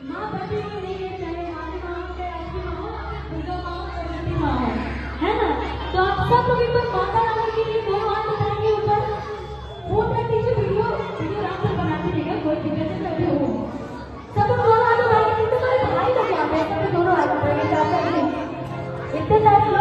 माँ बची हुई नहीं है, चाहे हमारी माँ हो चाहे आपकी माँ हो, दुर्गा माँ हो सरस्वती माँ हो, है ना। तो आप सब लोग एक बार माता रानी के लिए दोनों हाथ उठाएंगे ऊपर। फोन रख दीजिए, वीडियो वीडियो आराम से बनाते रहिएगा, कोई दिक्कत नहीं बैठे हो। सब लोग दोनों हाथ उठाएंगे, जितने सारे भाई लोग यहाँ पे सब लोग दोनों हाथ उठाएंगे, चाचा जी इतने सारे लोग